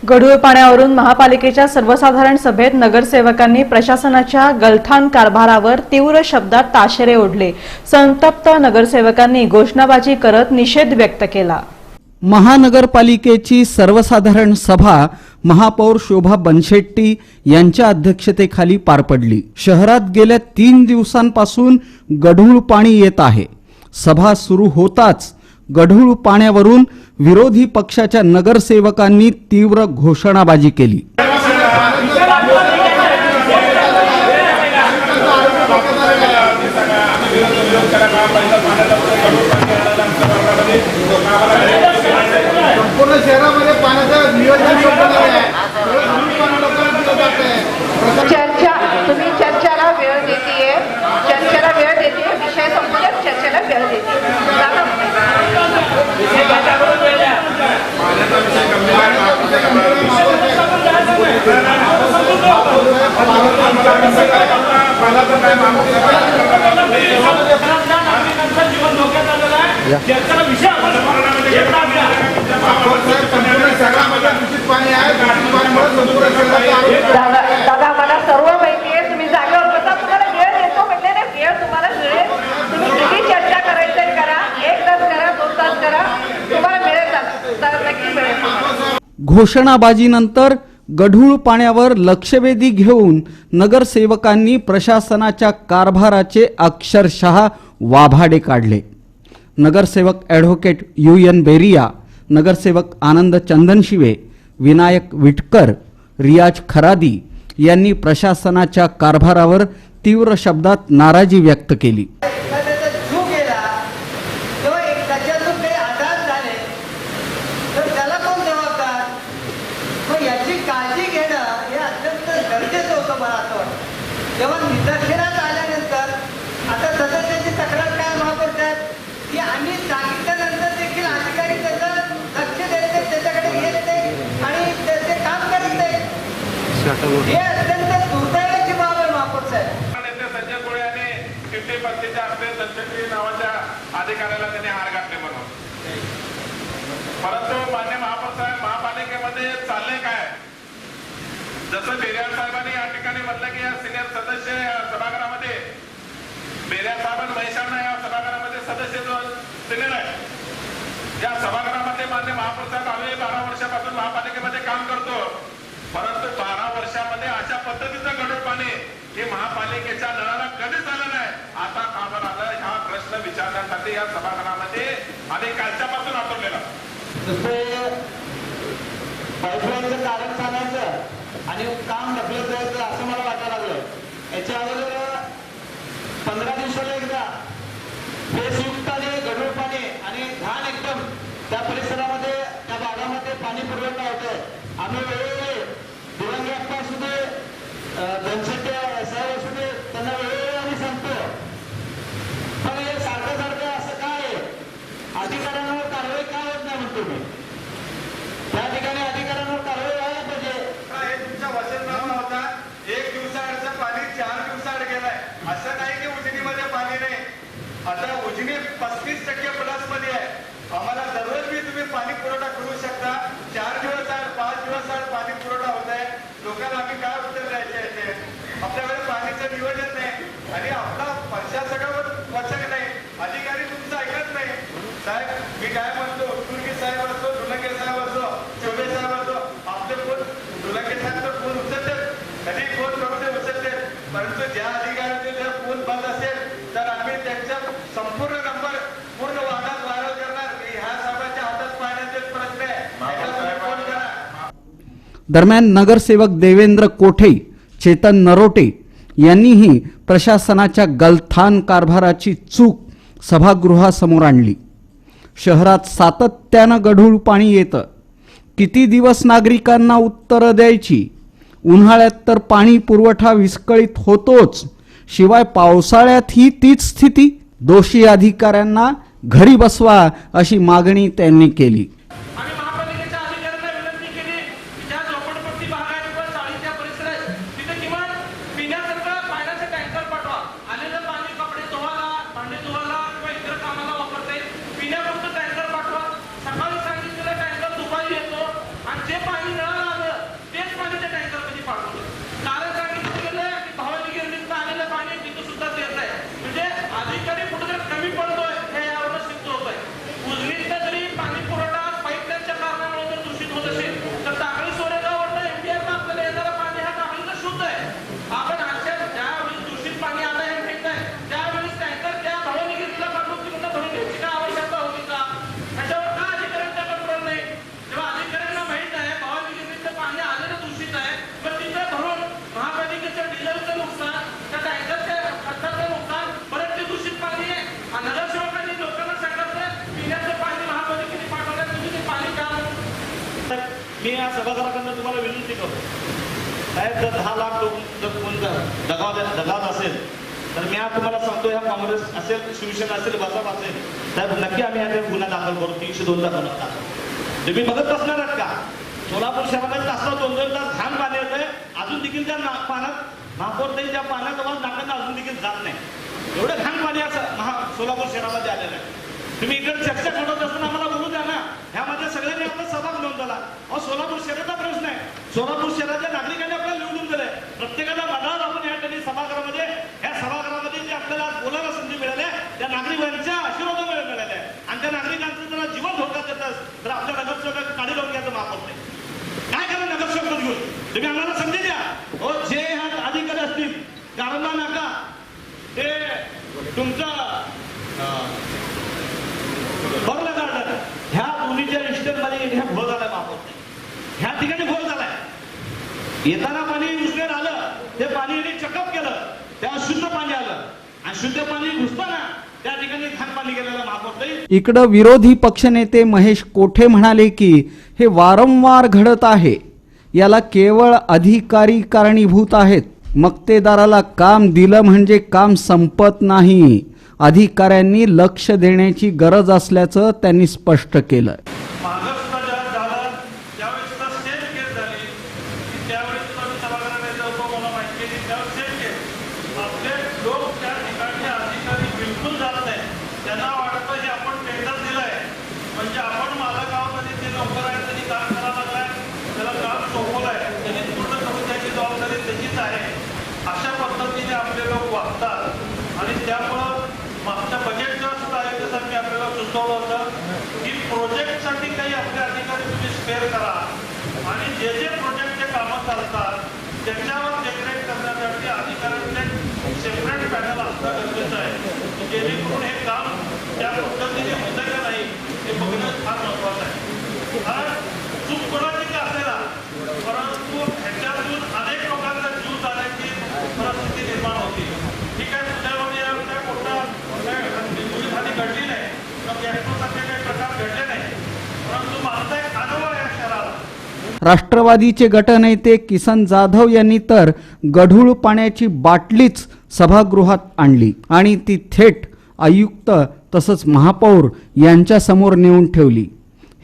गढूळ पाण्यावरून महापालिकेच्या सर्वसाधारण सभेत नगरसेवकांनी प्रशासनाच्या गलथान कारभारावर तीव्र शब्दात ताशेरे ओढले। संतप्त नगरसेवकांनी घोषणाबाजी करत निषेध व्यक्त केला। महानगरपालिकेची सर्वसाधारण सभा महापौर शोभा बनशेट्टी यांच्या अध्यक्षतेखाली पार पडली। शहरात गेल्या 3 दिवसांपासून गढूळ पाणी येत आहे। सभा सुरू होताच गढूळ पाण्यावरून विरोधी पक्षाच्या नगरसेवकांनी तीव्र घोषणाबाजी केली। संपूर्ण शहरामध्ये पाण्याचं नियोजन चर्चेला वेळ देतीये, विषय संपल्यावर चर्चेला वेळ देते। दादा मला सर्व माहिती आहे, तुम्ही जागेवर बसा, तुम्हाला वेळ देतो म्हटले ना, वेळ तुम्हाला मिळेल। तुम्ही किती चर्चा करायचं करा, 1 तास करा, 2 तास करा, तुम्हाला मिळेल, तर नक्की मिळेल। घोषणाबाजीनंतर गढूळ पाण्यावर लक्षवेधी घेऊन नगरसेवकांनी प्रशासनाच्या कारभाराचे अक्षरशः वाभाडे काढले। नगरसेवक ॲडव्होकेट UN बेरिया, नगरसेवक आनंद चंदनशिवे, विनायक विटकर, रियाज खरादी यांनी प्रशासनाच्या कारभारावर तीव्र शब्दात नाराजी व्यक्त केली। जेव्हा निदर्शनात आल्यानंतर आता सदस्याची तक्रार काय महापौर की आम्ही सांगितल्यानंतर देखील अधिकारी त्याचं लक्ष देत नाही, त्याच्याकडे येत नाही आणि त्याचे काम करत नाही। हे अत्यंत दुर्दैवाची बाब आहे महापौर साहेब। संजय कोळे यांनी 50-50च्या हस्ते दत्तश्री नावाच्या अधिकाऱ्याला त्यांनी हार घातले म्हणून, परंतु मान्य महापौर साहेब, महापालिकेमध्ये चाललंय काय? जसं बेरिया साहेबांनी या ठिकाणी म्हटलं की या सिनियर सदस्य सभागृहामध्ये बेरिया साहेब महेशांना या सभागृहामध्ये सदस्य जो सिनियर आहे, या सभागृहामध्ये मान्य महापौर साहेब आम्ही 12 वर्षापासून महापालिकेमध्ये काम करतो, परंतु 12 वर्षामध्ये अशा पद्धतीचं गढूळ पाणी हे महापालिकेच्या नळाला कधीच आलं नाही। आता का बरं आलं हा प्रश्न विचारण्यासाठी या सभागृहामध्ये आम्ही कालच्यापासून आठवलेला। पाईपलाईनचं कारण सांगायचं आणि काम ढकलत जायचं असं मला वाटायला लागलं। याच्या अगोदर 15 दिवसाला एकदा बेसयुक्त आणि गढूळ पाणी आणि घाण एकदम त्या परिसरामध्ये, त्या भागामध्ये पाणी पुरवठा होतोय। आम्ही वेळोवेळी दुरंगी अप्पा असू दे, बनशेट्टी साहेब असू दे, त्यांना वेळोवेळी आम्ही सांगतो, पण हे सारखं असं काय आहे? अधिकाऱ्यांवर कारवाई का होत नाही म्हणतो मी। त्या ठिकाणी अधिकाऱ्यांवर कारवाई व्हायला पाहिजे। हे तुमचा वचननामा होता, 1 दिवसाआडचं पाणी 4 दिवसाआड गेलाय। असं नाही की उजनीमध्ये पाणी नाही, आता उजनी 35% प्लस मध्ये आहे। आम्हाला दररोज मी तुम्ही पाणी पुरवठा करू शकता। 4 दिवसाआड 5 दिवसाआड पाणी पुरवठा होत आहे। लोकांना आम्ही काय उत्तर द्यायचे? आपल्याकडे पाणीचं नियोजन नाही आणि आपला प्रशासकावर वचक नाही, अधिकारी तुमचं ऐकत नाही। साहेब मी काय म्हणतो, तुर्की साहेब असतो, दुलंगे साहेब असतो, चौबे साहेब असतो, आपले फोन दुलंगे साहेब तर फोन उचलते, कधी फोन करू दे उचलते, परंतु ज्या अधिकाऱ्याचे जर फोन बंद असेल तर आम्ही त्यांचा संपूर्ण नंबर पूर्ण वादात व्हायरल करणार। ह्या साहेबांच्या हातात पाण्याचेच प्रश्न आहे, फोन करा। दरम्यान नगरसेवक देवेंद्र कोठे, चेतन नरोटे यांनीही प्रशासनाच्या गलथान कारभाराची चूक सभागृहासमोर आणली। शहरात सातत्यानं गढूळ पाणी येतं, किती दिवस नागरिकांना उत्तरं द्यायची? उन्हाळ्यात तर पाणी पुरवठा विस्कळीत होतोच, शिवाय पावसाळ्यातही तीच स्थिती। दोषी अधिकाऱ्यांना घरी बसवा अशी मागणी त्यांनी केली। आम्ही महापालिकेच्या अधिकाऱ्यांना विनंती केली की ज्या झोपडपट्टी भाग आहे किंवा चाळीच्या परिसरात तिथे किमान पिण्याकरता पाण्याचे टँकर पाठवा। आलेलं पाणी कपडे धुवायला, भांडे धुवायला किंवा इतर कामाला वापरता येईल, पिण्यापुरतं टँकर पाठवा। सकाळी सांगितलेलं टँकर दुपारी येतो आणि जे पाणी नळाला साहेबांकडनं तुम्हाला विनंती करतो, साहेब जर 10 लाख लोक जर कोण दगावत असेल तर मी आज तुम्हाला सांगतो, ह्या काँग्रेस असेल, शिवसेना असेल, भाजप असेल, साहेब नक्की आम्ही याच्यावर गुन्हा दाखल करू, 302 चा गुन्हा दाखल. तुम्ही बघत बसणार आहात का? सोलापूर शहरामध्ये तासाला 2-2 तास घाण पाणी येतंय, अजून देखील त्या पाण्यात महापौर त्या पाण्यात नाकांना अजून देखील जात नाही. एवढं घाण पाणी असं सोलापूर शहरामध्ये आलेलं आहे. तुम्ही इकडे चर्चा करत असताना आम्हाला बोलू द्या ना. ह्यामध्ये सगळ्यांनी आपला सहभाग नोंदवला. सोलापूर शहराचा प्रश्न आहे. सोलापूर शहराच्या नागरिकांनी आपल्याला निवडून दिलंय. प्रत्येकाला मनावर आपण या ठिकाणी सभागृहामध्ये, ह्या सभागृहामध्ये जे आपल्याला बोलायला संधी मिळाली आहे, त्या नागरिकांच्या आशीर्वादामुळे मिळाल्या आहे. आणि त्या नागरिकांचं जरा जीवन धोक्यात येतं तर आपल्या नगरसेवक काढी लावून घ्यायचं माफ नाही. काय करा नगरसेवक घेऊन तुम्ही आम्हाला संधी द्या. हो, जे ह्या अधिकारी असतील, कारंजा नाका ते तुमचं बरोबर गार्डन, ह्या दोन्हीच्या इस्टेटमध्ये ह्या घोळ झालाय महापौर. ह्या ठिकाणी घोळ झालाय. येताना पाणी दुसऱ्यावर आलं, ते पाणी यांनी चकअप केलं, त्या शुद्ध पाणी आलं आणि शुद्ध पाणी घुसताना त्या ठिकाणी घाण पाणी गेलेलं महापौर. इकडं विरोधी पक्षनेते महेश कोठे म्हणाले की हे वारंवार घडत आहे, याला केवळ अधिकारी कारणीभूत आहेत. मक्तेदाराला काम दिलं म्हणजे काम संपत नाही. अधिकाऱ्यांनी लक्ष देण्याची गरज असल्याचं त्यांनी स्पष्ट केलं. मागं सुद्धा जेव्हा झालं त्यावेळेस सुद्धा सेम केस झाली की त्यावेळेस सुद्धा मी सभागृहात होतो, मला माहिती आहे त्यावेळेस सेम केस. आपले लोक त्या ठिकाणी अधिकारी बिलकुल जात नाही. त्यांना वाटतं की आपण टेंडर दिलंय म्हणजे आपण मालकामध्ये ते नोकर आहे, त्यांनी काम करायला लागलाय, त्याला काम सोपवलंय, त्यांनी पूर्ण करून त्याची जबाबदारी त्याचीच आहे, अशा पद्धतीने आपले लोक वागतात. आणि त्यामुळं मागच्या बजेटच्या सुद्धा आयोगासाठी आपल्याला सुचवलं होतं की प्रोजेक्टसाठी काही आपले अधिकारी तुम्ही स्पेअर करा आणि जे जे प्रोजेक्टचे कामं चालतात त्याच्यावर देखरेख करण्यासाठी अधिकाऱ्यांचे सेपरेट पॅनल असणं गरजेचं आहे, जेणेकरून हे काम त्या पद्धतीने होतं का नाही हे बघणं फार महत्वाचं आहे. कारण चूक कोणाची का असेल, परंतु ह्याच्यातून अनेक लोकांचा जीव जाण्याची परिस्थिती निर्माण होती. ठीक आहे, तुझ्यामध्ये काय मोठा घडली नाही, गॅस्ट्रोसारखे काही प्रकार घडले नाही, परंतु माझा एक अनुभव आहे शहराला. राष्ट्रवादीचे गटनेते किसन जाधव यांनी तर गढूळ पाण्याची बाटलीच सभागृहात आणली आणि ती थेट आयुक्त तसंच महापौर यांच्या समोर नेऊन ठेवली.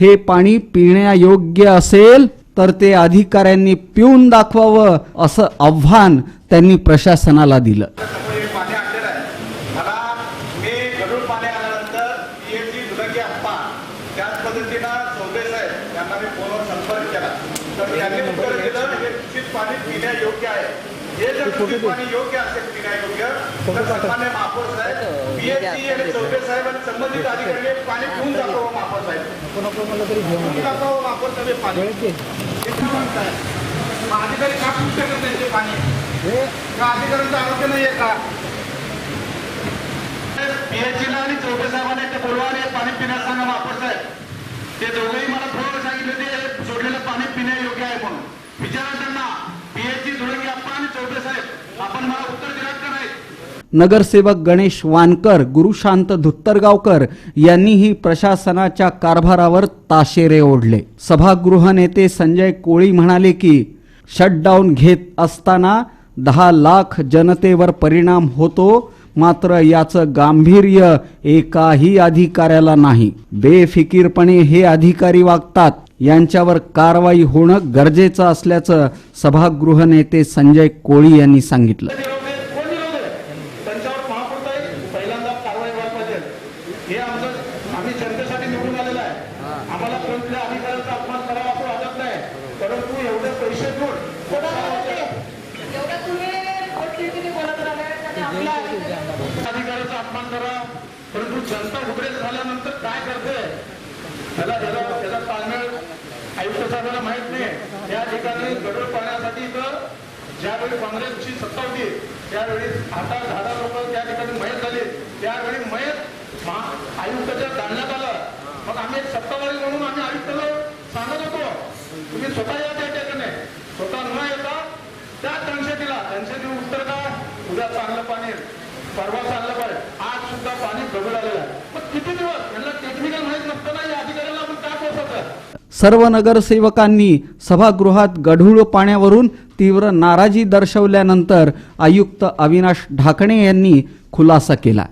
हे पाणी पिण्यायोग्य असेल तर ते अधिकाऱ्यांनी पिऊन दाखवावं असं आव्हान त्यांनी प्रशासनाला दिलं. पाणी आणलेलं आहे. मला मी गढूळ पाणी आल्यानंतर पीएचडी दुलगे अप्पा त्याच पद्धतीनं चौबे साहेब यांना मी फोनवर संपर्क केला तर त्यांनी उत्तर दिलं हे दूषित पाणी पिण्यायोग्य आहे. हे जर दूषित पाणी योग्य असेल पिण्यायोग्य तर सन्मान्य महापौर साहेब, पीएचडी आणि चौबे साहेब आणि संबंधित अधिकारी पाणी पिऊन दाखवावं महापौर साहेब, पिऊन दाखवावं महापौर साहेब पाणी. अधिकारी का पिऊ शकत नाही ते पाणी? का अधिकाऱ्यांचं आरोग्य नाही आहे का? पीएचडीला आणि चौबे साहेबांना ते बोलवा आणि पाणी पिण्यास सांगा महापौर साहेब. ते दोघेही मला फोनवर सांगितलं ते सोडलेलं पाणी पिण्यायोग्य आहे म्हणून. विचारा त्यांना, पीएचडी धुळंगी अप्पा आणि चौबे साहेब, आपण मला उत्तर दिलात का नाही? नगरसेवक गणेश वानकर, गुरुशांत धुत्तरगावकर यांनीही प्रशासनाच्या कारभारावर ताशेरे ओढले. सभागृह नेते संजय कोळी म्हणाले की शटडाऊन घेत असताना 10 लाख जनतेवर परिणाम होतो, मात्र याचं गांभीर्य एकाही अधिकाऱ्याला नाही. बेफिकीरपणे हे अधिकारी वागतात, यांच्यावर कारवाई होणं गरजेचं असल्याचं सभागृह नेते संजय कोळी यांनी सांगितलं. त्यांच्यावर महापौर पहिल्यांदा कारवाई व्हायला पाहिजे. हे आमचं आम्ही जनतेसाठी निवडून आलेलं आहे. आम्हाला कोणत्या अधिकाऱ्याचा अपमान करावा असं वाटत नाही, परंतु एवढे पैसे देऊन अधिकाऱ्याचा अपमान करा, परंतु जनता उघडे झाल्यानंतर काय करते त्याला ताळमेळ आयुक्त साहेबांना माहित नाही. त्या ठिकाणी गढूळ पाण्यासाठी इथं ज्यावेळी काँग्रेसची सत्ता होती त्यावेळी 10 लोक त्या ठिकाणी मयत झाले. त्यावेळी मयत आयुक्ताच्या जाणण्यात आलं. मग आम्ही एक सत्ताधारी म्हणून आम्ही आयुक्ताला सांगत होतो तुम्ही स्वतः या त्या ठिकाणी, स्वतः न येता त्या त्यांच्यासाठी उत्तर काय, उद्या चांगलं पाणी, परवा चांगलं पाणी, आज सुद्धा पाणी गढूळ आलेलं आहे. मग किती दिवस यांना टेक्निकल माहित नसताना या अधिकाऱ्याला आपण काय पोहोचत? सर्व नगरसेवकांनी सभागृहात गढूळ पाण्यावरून तीव्र नाराजी दर्शवल्यानंतर आयुक्त अविनाश ढाकणे यांनी खुलासा केला.